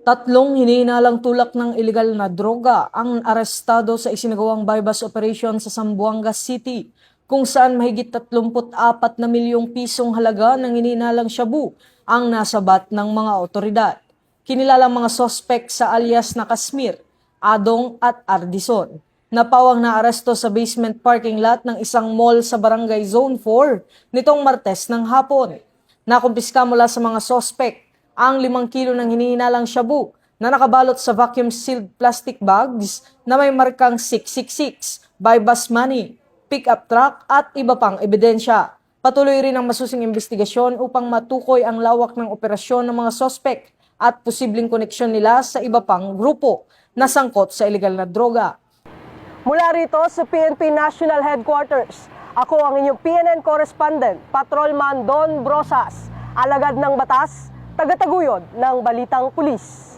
Tatlong hinihinalang tulak ng ilegal na droga ang arestado sa isinagawang bypass operation sa Zamboanga City, kung saan mahigit 34 na milyong pisong halaga ng hinihinalang shabu ang nasabat ng mga otoridad. Kinilalang mga sospek sa alias na Kasmir, Adong at Ardison. Napawang na aresto sa basement parking lot ng isang mall sa Barangay Zone 4 nitong Martes ng hapon. Nakumpiska mula sa mga sospek ang 5 kilo ng hinihinalang shabu na nakabalot sa vacuum-sealed plastic bags na may markang 666, bypass money, pick-up truck at iba pang ebidensya. Patuloy rin ang masusing investigasyon upang matukoy ang lawak ng operasyon ng mga sospek at posibleng koneksyon nila sa iba pang grupo na sangkot sa ilegal na droga. Mula rito sa PNP National Headquarters, ako ang inyong PNN correspondent, Patrolman Don Brosas, alagad ng batas, tagataguyod ng Balitang Pulis.